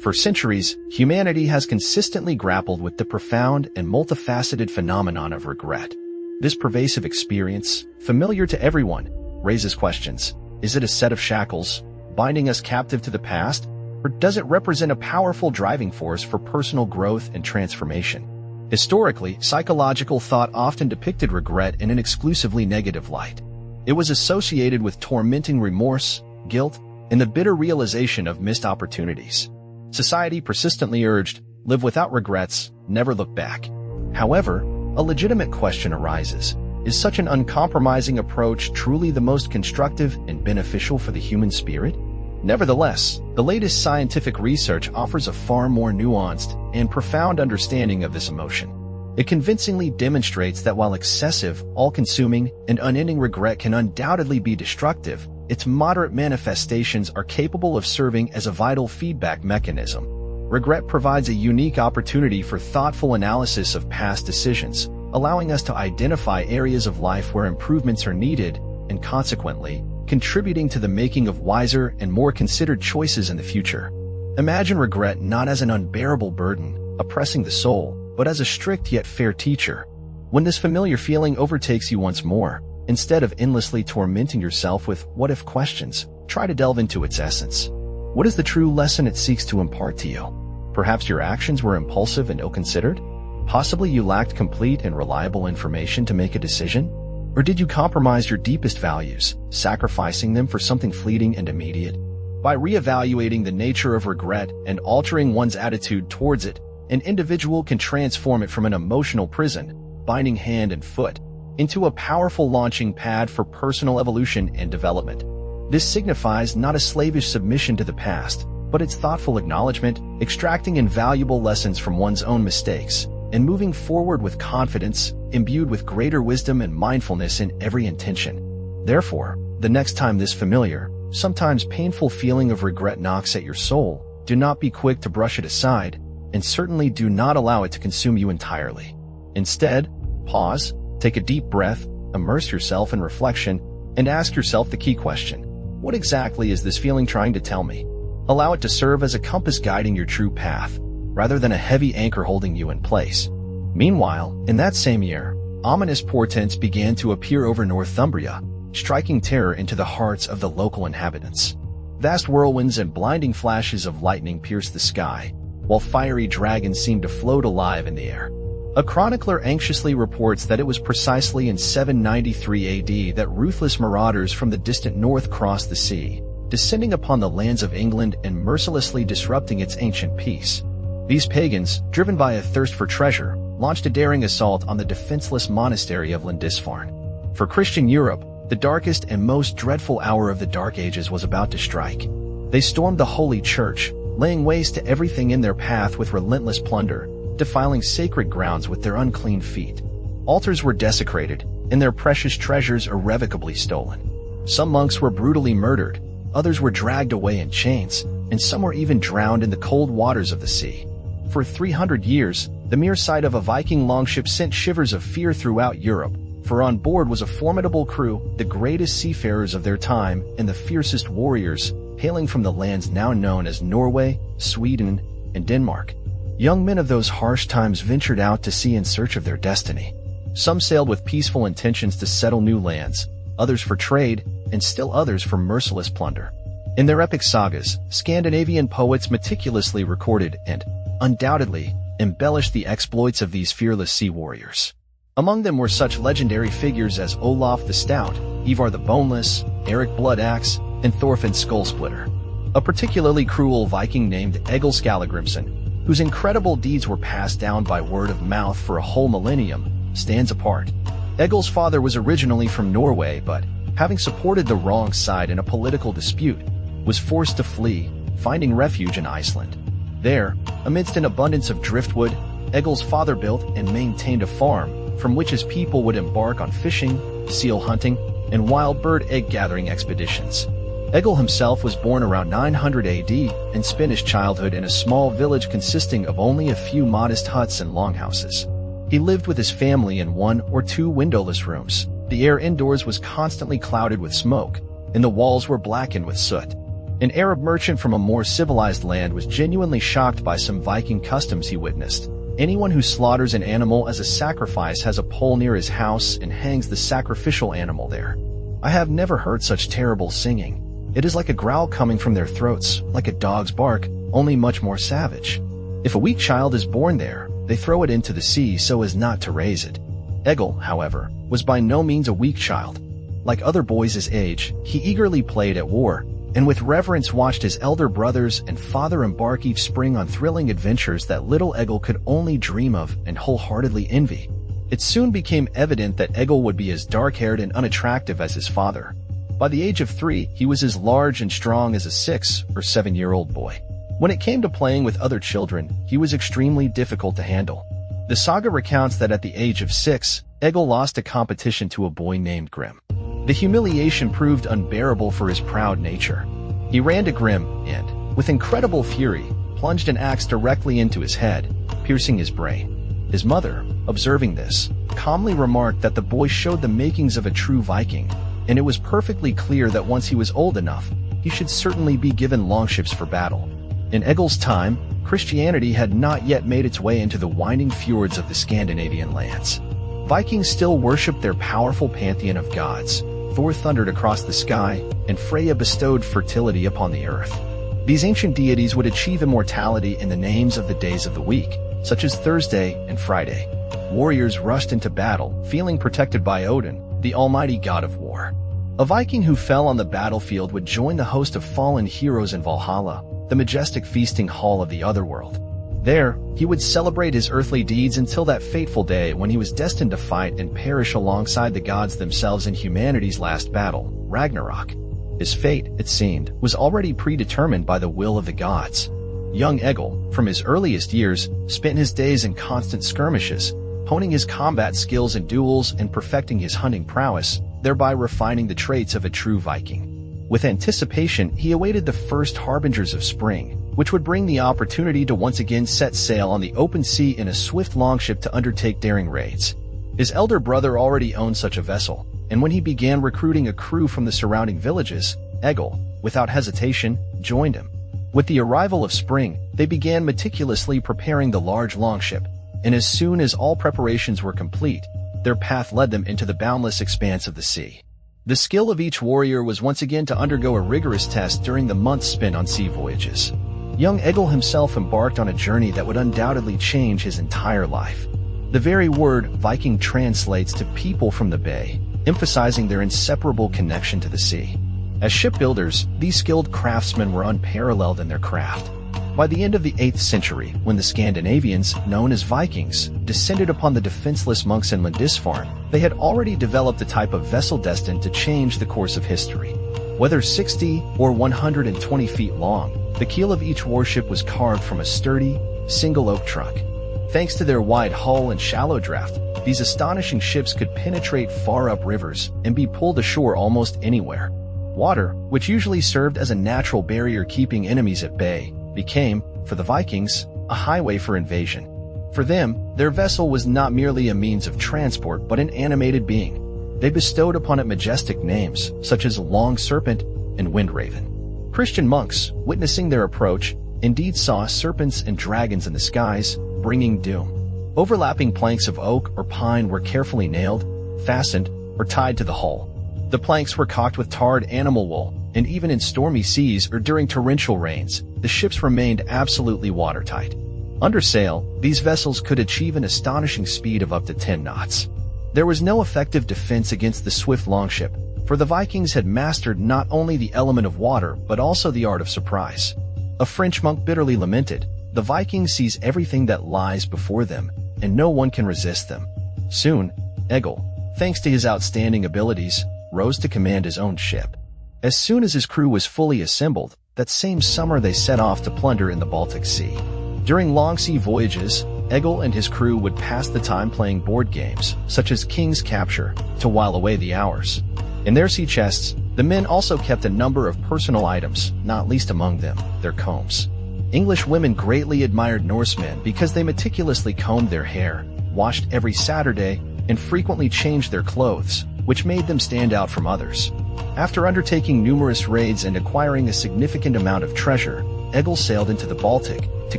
For centuries, humanity has consistently grappled with the profound and multifaceted phenomenon of regret. This pervasive experience, familiar to everyone, raises questions. Is it a set of shackles, binding us captive to the past, or does it represent a powerful driving force for personal growth and transformation? Historically, psychological thought often depicted regret in an exclusively negative light. It was associated with tormenting remorse, guilt, and the bitter realization of missed opportunities. Society persistently urged, live without regrets, never look back. However, a legitimate question arises. Is such an uncompromising approach truly the most constructive and beneficial for the human spirit? Nevertheless, the latest scientific research offers a far more nuanced and profound understanding of this emotion. It convincingly demonstrates that while excessive, all-consuming, and unending regret can undoubtedly be destructive, its moderate manifestations are capable of serving as a vital feedback mechanism. Regret provides a unique opportunity for thoughtful analysis of past decisions, allowing us to identify areas of life where improvements are needed and, consequently, contributing to the making of wiser and more considered choices in the future. Imagine regret not as an unbearable burden, oppressing the soul, but as a strict yet fair teacher. When this familiar feeling overtakes you once more, instead of endlessly tormenting yourself with what-if questions, try to delve into its essence. What is the true lesson it seeks to impart to you? Perhaps your actions were impulsive and ill-considered? Possibly you lacked complete and reliable information to make a decision? Or did you compromise your deepest values, sacrificing them for something fleeting and immediate? By reevaluating the nature of regret and altering one's attitude towards it, an individual can transform it from an emotional prison, binding hand and foot, into a powerful launching pad for personal evolution and development. This signifies not a slavish submission to the past, but its thoughtful acknowledgement, extracting invaluable lessons from one's own mistakes, and moving forward with confidence, imbued with greater wisdom and mindfulness in every intention. Therefore, the next time this familiar, sometimes painful feeling of regret knocks at your soul, do not be quick to brush it aside, and certainly do not allow it to consume you entirely. Instead, pause, take a deep breath, immerse yourself in reflection, and ask yourself the key question. What exactly is this feeling trying to tell me? Allow it to serve as a compass guiding your true path, rather than a heavy anchor holding you in place. Meanwhile, in that same year, ominous portents began to appear over Northumbria, striking terror into the hearts of the local inhabitants. Vast whirlwinds and blinding flashes of lightning pierced the sky, while fiery dragons seemed to float alive in the air. A chronicler anxiously reports that it was precisely in 793 AD that ruthless marauders from the distant north crossed the sea, descending upon the lands of England and mercilessly disrupting its ancient peace. These pagans, driven by a thirst for treasure, launched a daring assault on the defenseless monastery of Lindisfarne. For Christian Europe, the darkest and most dreadful hour of the Dark Ages was about to strike. They stormed the Holy Church, laying waste to everything in their path with relentless plunder, defiling sacred grounds with their unclean feet. Altars were desecrated, and their precious treasures irrevocably stolen. Some monks were brutally murdered, others were dragged away in chains, and some were even drowned in the cold waters of the sea. For 300 years, the mere sight of a Viking longship sent shivers of fear throughout Europe, for on board was a formidable crew, the greatest seafarers of their time and the fiercest warriors, hailing from the lands now known as Norway, Sweden, and Denmark. Young men of those harsh times ventured out to sea in search of their destiny. Some sailed with peaceful intentions to settle new lands, others for trade, and still others for merciless plunder. In their epic sagas, Scandinavian poets meticulously recorded and, undoubtedly, embellished the exploits of these fearless sea warriors. Among them were such legendary figures as Olaf the Stout, Ivar the Boneless, Eric Bloodaxe, and Thorfinn Skullsplitter. A particularly cruel Viking named Egil Skallagrimson, whose incredible deeds were passed down by word of mouth for a whole millennium, stands apart. Egil's father was originally from Norway, but, having supported the wrong side in a political dispute, was forced to flee, finding refuge in Iceland. There, amidst an abundance of driftwood, Egil's father built and maintained a farm, from which his people would embark on fishing, seal hunting, and wild bird egg-gathering expeditions. Egil himself was born around 900 AD and spent his childhood in a small village consisting of only a few modest huts and longhouses. He lived with his family in 1 or 2 windowless rooms. The air indoors was constantly clouded with smoke, and the walls were blackened with soot. An Arab merchant from a more civilized land was genuinely shocked by some Viking customs he witnessed. Anyone who slaughters an animal as a sacrifice has a pole near his house and hangs the sacrificial animal there. I have never heard such terrible singing. It is like a growl coming from their throats, like a dog's bark, only much more savage. If a weak child is born there, they throw it into the sea so as not to raise it. Egil, however, was by no means a weak child. Like other boys his age, he eagerly played at war, and with reverence watched his elder brothers and father embark each spring on thrilling adventures that little Egil could only dream of and wholeheartedly envy. It soon became evident that Egil would be as dark-haired and unattractive as his father. By the age of 3, he was as large and strong as a 6 or 7-year-old boy. When it came to playing with other children, he was extremely difficult to handle. The saga recounts that at the age of 6, Egil lost a competition to a boy named Grim. The humiliation proved unbearable for his proud nature. He ran to Grim and, with incredible fury, plunged an axe directly into his head, piercing his brain. His mother, observing this, calmly remarked that the boy showed the makings of a true Viking, and it was perfectly clear that once he was old enough, he should certainly be given longships for battle. In Egil's time, Christianity had not yet made its way into the winding fjords of the Scandinavian lands. Vikings still worshipped their powerful pantheon of gods. Thor thundered across the sky, and Freya bestowed fertility upon the earth. These ancient deities would achieve immortality in the names of the days of the week, such as Thursday and Friday. Warriors rushed into battle, feeling protected by Odin, the almighty god of war. A Viking who fell on the battlefield would join the host of fallen heroes in Valhalla, the majestic feasting hall of the otherworld. There, he would celebrate his earthly deeds until that fateful day when he was destined to fight and perish alongside the gods themselves in humanity's last battle, Ragnarok. His fate, it seemed, was already predetermined by the will of the gods. Young Egil, from his earliest years, spent his days in constant skirmishes, honing his combat skills in duels and perfecting his hunting prowess, thereby refining the traits of a true Viking. With anticipation, he awaited the first harbingers of spring, which would bring the opportunity to once again set sail on the open sea in a swift longship to undertake daring raids. His elder brother already owned such a vessel, and when he began recruiting a crew from the surrounding villages, Egil, without hesitation, joined him. With the arrival of spring, they began meticulously preparing the large longship, and as soon as all preparations were complete, their path led them into the boundless expanse of the sea. The skill of each warrior was once again to undergo a rigorous test during the months spent on sea voyages. Young Egil himself embarked on a journey that would undoubtedly change his entire life. The very word Viking translates to people from the bay, emphasizing their inseparable connection to the sea. As shipbuilders, these skilled craftsmen were unparalleled in their craft. By the end of the 8th century, when the Scandinavians, known as Vikings, descended upon the defenseless monks in Lindisfarne, they had already developed a type of vessel destined to change the course of history. Whether 60 or 120 feet long, the keel of each warship was carved from a sturdy, single oak trunk. Thanks to their wide hull and shallow draft, these astonishing ships could penetrate far up rivers and be pulled ashore almost anywhere. Water, which usually served as a natural barrier keeping enemies at bay, became, for the Vikings, a highway for invasion. For them, their vessel was not merely a means of transport but an animated being. They bestowed upon it majestic names, such as Long Serpent and Wind Raven. Christian monks, witnessing their approach, indeed saw serpents and dragons in the skies, bringing doom. Overlapping planks of oak or pine were carefully nailed, fastened, or tied to the hull. The planks were caulked with tarred animal wool, and even in stormy seas or during torrential rains, the ships remained absolutely watertight. Under sail, these vessels could achieve an astonishing speed of up to 10 knots. There was no effective defense against the swift longship, for the Vikings had mastered not only the element of water but also the art of surprise. A French monk bitterly lamented, "The Vikings seize everything that lies before them, and no one can resist them." Soon, Egil, thanks to his outstanding abilities, rose to command his own ship. As soon as his crew was fully assembled, that same summer they set off to plunder in the Baltic Sea. During long sea voyages, Egil and his crew would pass the time playing board games, such as King's Capture, to while away the hours. In their sea chests, the men also kept a number of personal items, not least among them, their combs. English women greatly admired Norsemen because they meticulously combed their hair, washed every Saturday, and frequently changed their clothes, which made them stand out from others. After undertaking numerous raids and acquiring a significant amount of treasure, Egil sailed into the Baltic, to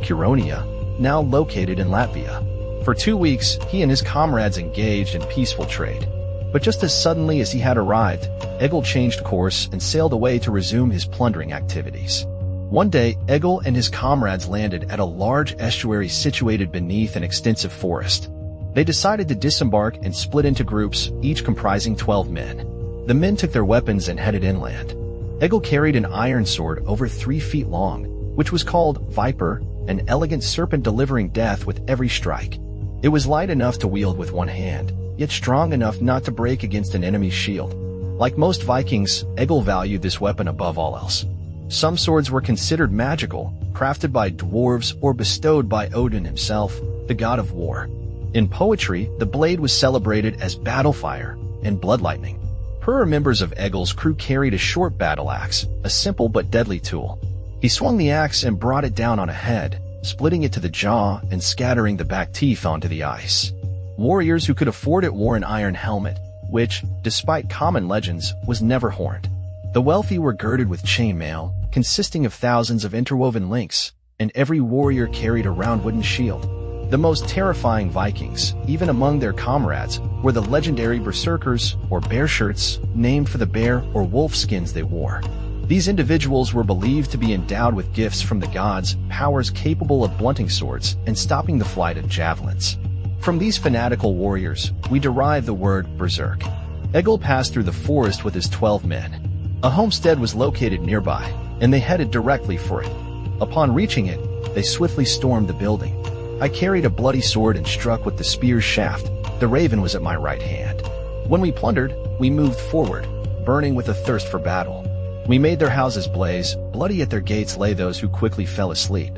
Curonia, now located in Latvia. For 2 weeks, he and his comrades engaged in peaceful trade. But just as suddenly as he had arrived, Egil changed course and sailed away to resume his plundering activities. One day, Egil and his comrades landed at a large estuary situated beneath an extensive forest. They decided to disembark and split into groups, each comprising 12 men. The men took their weapons and headed inland. Egil carried an iron sword over 3 feet long, which was called Viper, an elegant serpent delivering death with every strike. It was light enough to wield with one hand, yet strong enough not to break against an enemy's shield. Like most Vikings, Egil valued this weapon above all else. Some swords were considered magical, crafted by dwarves or bestowed by Odin himself, the god of war. In poetry, the blade was celebrated as battlefire and blood lightning. Poorer members of Egil's crew carried a short battle axe, a simple but deadly tool. He swung the axe and brought it down on a head, splitting it to the jaw and scattering the back teeth onto the ice. Warriors who could afford it wore an iron helmet, which, despite common legends, was never horned. The wealthy were girded with chainmail, consisting of thousands of interwoven links, and every warrior carried a round wooden shield. The most terrifying Vikings, even among their comrades, were the legendary berserkers, or bear shirts, named for the bear or wolf skins they wore. These individuals were believed to be endowed with gifts from the gods, powers capable of blunting swords and stopping the flight of javelins. From these fanatical warriors, we derive the word berserk. Egil passed through the forest with his 12 men. A homestead was located nearby, and they headed directly for it. Upon reaching it, they swiftly stormed the building. I carried a bloody sword and struck with the spear's shaft. The raven was at my right hand. When we plundered, we moved forward, burning with a thirst for battle. We made their houses blaze. Bloody at their gates lay those who quickly fell asleep.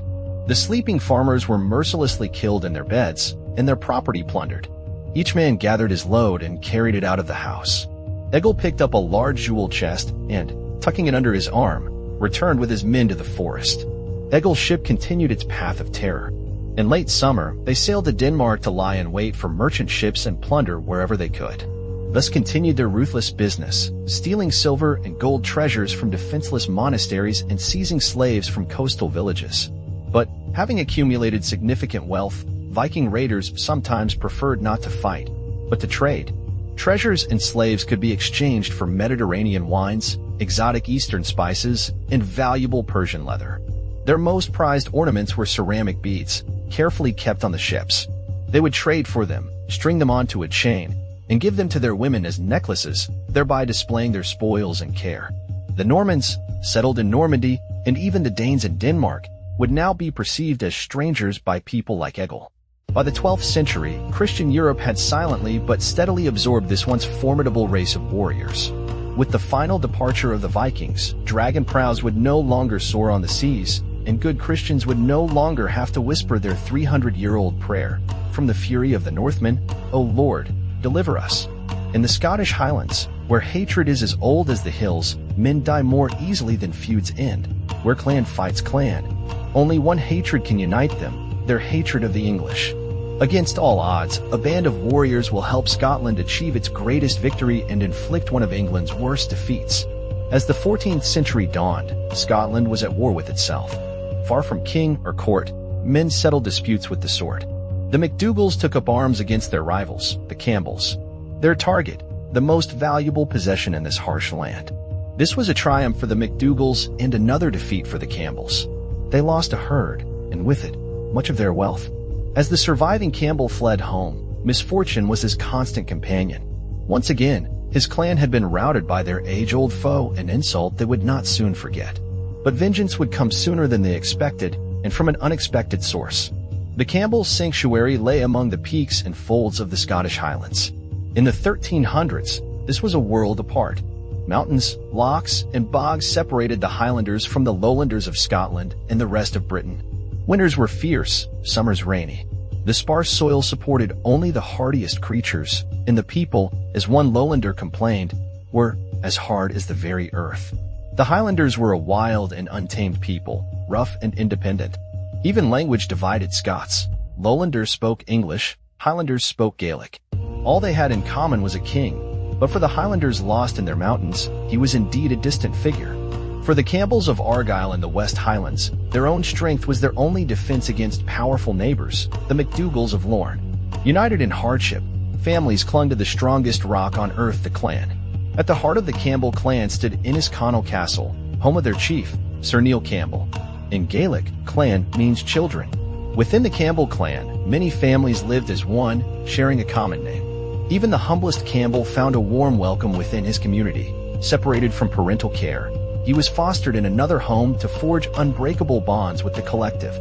The sleeping farmers were mercilessly killed in their beds, and their property plundered. Each man gathered his load and carried it out of the house. Egil picked up a large jewel chest and, tucking it under his arm, returned with his men to the forest. Egil's ship continued its path of terror. In late summer, they sailed to Denmark to lie in wait for merchant ships and plunder wherever they could. Thus continued their ruthless business, stealing silver and gold treasures from defenseless monasteries and seizing slaves from coastal villages. But, having accumulated significant wealth, Viking raiders sometimes preferred not to fight, but to trade. Treasures and slaves could be exchanged for Mediterranean wines, exotic Eastern spices, and valuable Persian leather. Their most prized ornaments were ceramic beads, carefully kept on the ships. They would trade for them, string them onto a chain, and give them to their women as necklaces, thereby displaying their spoils and care. The Normans, settled in Normandy, and even the Danes in Denmark, would now be perceived as strangers by people like Egil. By the 12th century, Christian Europe had silently but steadily absorbed this once formidable race of warriors. With the final departure of the Vikings, dragon prows would no longer soar on the seas, and good Christians would no longer have to whisper their 300-year-old prayer, "From the fury of the Northmen, O Lord, deliver us." In the Scottish Highlands, where hatred is as old as the hills, men die more easily than feuds end. Where clan fights clan, only one hatred can unite them, their hatred of the English. Against all odds, a band of warriors will help Scotland achieve its greatest victory and inflict one of England's worst defeats. As the 14th century dawned, Scotland was at war with itself. Far from king or court, men settled disputes with the sword. The MacDougals took up arms against their rivals, the Campbells. Their target, the most valuable possession in this harsh land. This was a triumph for the MacDougals and another defeat for the Campbells. They lost a herd, and with it, much of their wealth. As the surviving Campbell fled home, misfortune was his constant companion. Once again, his clan had been routed by their age-old foe, an insult they would not soon forget. But vengeance would come sooner than they expected, and from an unexpected source. The Campbell sanctuary lay among the peaks and folds of the Scottish Highlands. In the 1300s, this was a world apart. Mountains, lochs, and bogs separated the Highlanders from the lowlanders of Scotland and the rest of Britain. Winters were fierce, summers rainy. The sparse soil supported only the hardiest creatures, and the people, as one lowlander complained, were as hard as the very earth. The Highlanders were a wild and untamed people, rough and independent. Even language divided Scots. Lowlanders spoke English, Highlanders spoke Gaelic. All they had in common was a king, But for the Highlanders lost in their mountains, he was indeed a distant figure. For the Campbells of Argyll in the West Highlands, their own strength was their only defense against powerful neighbors, the MacDougals of Lorne. United in hardship, families clung to the strongest rock on earth, the clan. At the heart of the Campbell clan stood Innisconnell Castle, home of their chief, Sir Neil Campbell. In Gaelic, clan means children. Within the Campbell clan, many families lived as one, sharing a common name. Even the humblest Campbell found a warm welcome within his community. Separated from parental care, he was fostered in another home to forge unbreakable bonds with the collective.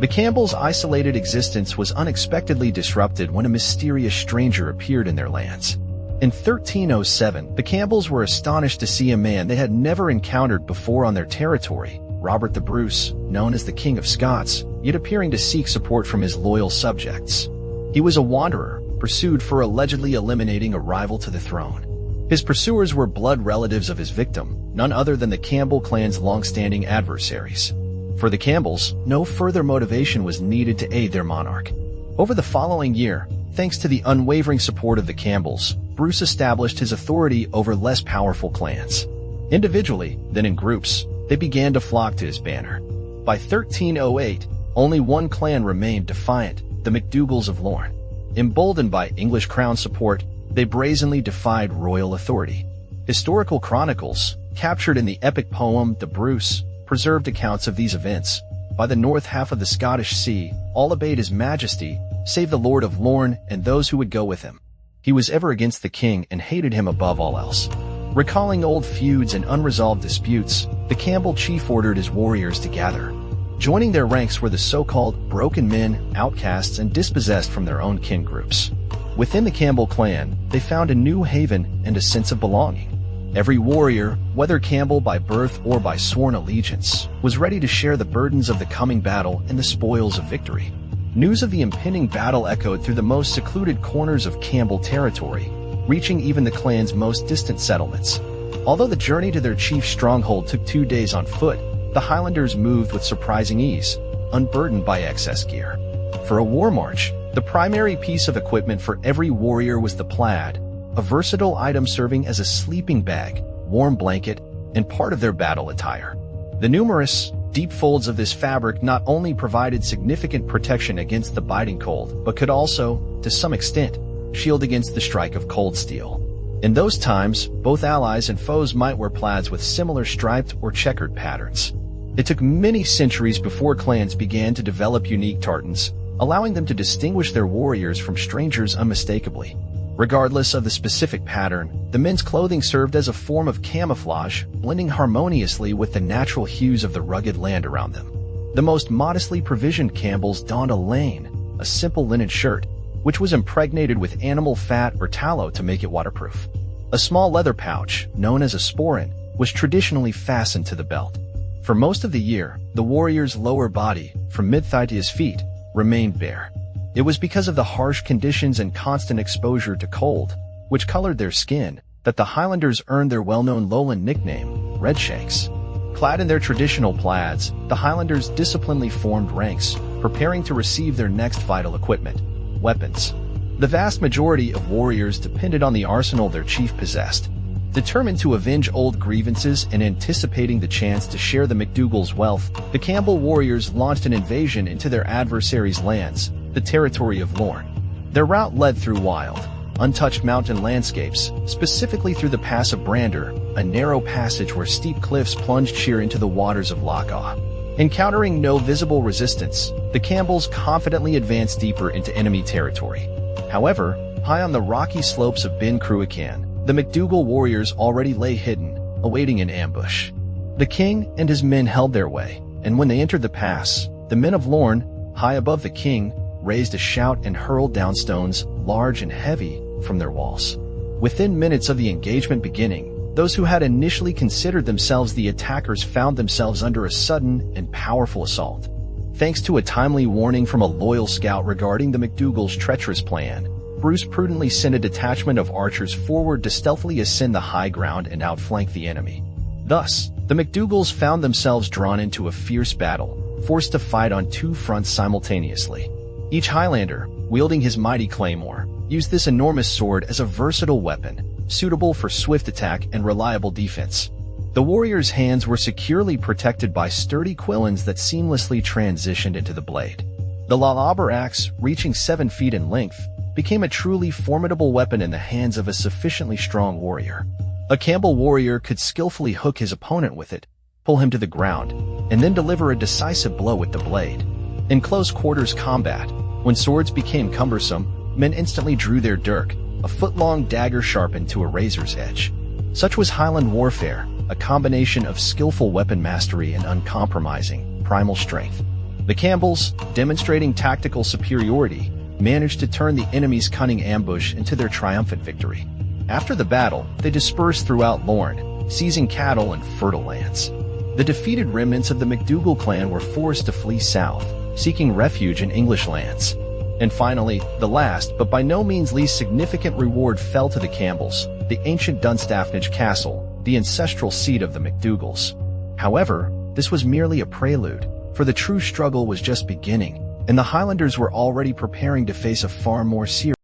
The Campbells' isolated existence was unexpectedly disrupted when a mysterious stranger appeared in their lands. In 1307, the Campbells were astonished to see a man they had never encountered before on their territory, Robert the Bruce, known as the King of Scots, yet appearing to seek support from his loyal subjects. He was a wanderer, pursued for allegedly eliminating a rival to the throne. His pursuers were blood relatives of his victim, none other than the Campbell clan's long-standing adversaries. For the Campbells, no further motivation was needed to aid their monarch. Over the following year, thanks to the unwavering support of the Campbells, Bruce established his authority over less powerful clans. Individually, then in groups, they began to flock to his banner. By 1308, only one clan remained defiant, the MacDougals of Lorne. Emboldened by English crown support, they brazenly defied royal authority. Historical chronicles, captured in the epic poem The Bruce, preserved accounts of these events. By the north half of the Scottish Sea, all obeyed his majesty, save the Lord of Lorne and those who would go with him. He was ever against the king and hated him above all else. Recalling old feuds and unresolved disputes, the Campbell chief ordered his warriors to gather. Joining their ranks were the so-called broken men, outcasts, and dispossessed from their own kin groups. Within the Campbell clan, they found a new haven and a sense of belonging. Every warrior, whether Campbell by birth or by sworn allegiance, was ready to share the burdens of the coming battle and the spoils of victory. News of the impending battle echoed through the most secluded corners of Campbell territory, reaching even the clan's most distant settlements. Although the journey to their chief's stronghold took 2 days on foot, the Highlanders moved with surprising ease, unburdened by excess gear. For a war march, the primary piece of equipment for every warrior was the plaid, a versatile item serving as a sleeping bag, warm blanket, and part of their battle attire. The numerous, deep folds of this fabric not only provided significant protection against the biting cold, but could also, to some extent, shield against the strike of cold steel. In those times, both allies and foes might wear plaids with similar striped or checkered patterns. It took many centuries before clans began to develop unique tartans, allowing them to distinguish their warriors from strangers unmistakably. Regardless of the specific pattern, the men's clothing served as a form of camouflage, blending harmoniously with the natural hues of the rugged land around them. The most modestly provisioned Campbells donned a lane, a simple linen shirt, which was impregnated with animal fat or tallow to make it waterproof. A small leather pouch, known as a sporran, was traditionally fastened to the belt. For most of the year, the warrior's lower body, from mid-thigh to his feet, remained bare. It was because of the harsh conditions and constant exposure to cold, which colored their skin, that the Highlanders earned their well-known lowland nickname, Redshanks. Clad in their traditional plaids, the Highlanders disciplinedly formed ranks, preparing to receive their next vital equipment, weapons. The vast majority of warriors depended on the arsenal their chief possessed. Determined to avenge old grievances and anticipating the chance to share the MacDougals' wealth, the Campbell warriors launched an invasion into their adversaries' lands, the territory of Lorne. Their route led through wild, untouched mountain landscapes, specifically through the Pass of Brander, a narrow passage where steep cliffs plunged sheer into the waters of Loch Awe. Encountering no visible resistance, the Campbells confidently advanced deeper into enemy territory. However, high on the rocky slopes of Ben Cruachan, the MacDougall warriors already lay hidden, awaiting an ambush. The king and his men held their way, and when they entered the pass, the men of Lorne, high above the king, raised a shout and hurled down stones, large and heavy, from their walls. Within minutes of the engagement beginning, those who had initially considered themselves the attackers found themselves under a sudden and powerful assault. Thanks to a timely warning from a loyal scout regarding the MacDougall's treacherous plan, Bruce prudently sent a detachment of archers forward to stealthily ascend the high ground and outflank the enemy. Thus, the MacDougals found themselves drawn into a fierce battle, forced to fight on two fronts simultaneously. Each Highlander, wielding his mighty claymore, used this enormous sword as a versatile weapon, suitable for swift attack and reliable defense. The warriors' hands were securely protected by sturdy quillins that seamlessly transitioned into the blade. The Lalaber axe, reaching 7 feet in length, became a truly formidable weapon in the hands of a sufficiently strong warrior. A Campbell warrior could skillfully hook his opponent with it, pull him to the ground, and then deliver a decisive blow with the blade. In close quarters combat, when swords became cumbersome, men instantly drew their dirk, a foot-long dagger sharpened to a razor's edge. Such was Highland warfare, a combination of skillful weapon mastery and uncompromising, primal strength. The Campbells, demonstrating tactical superiority, managed to turn the enemy's cunning ambush into their triumphant victory. After the battle, they dispersed throughout Lorne, seizing cattle and fertile lands. The defeated remnants of the MacDougall clan were forced to flee south, seeking refuge in English lands. And finally, the last, but by no means least significant reward fell to the Campbells, the ancient Dunstafnage Castle, the ancestral seat of the MacDougalls. However, this was merely a prelude, for the true struggle was just beginning, and the Highlanders were already preparing to face a far more serious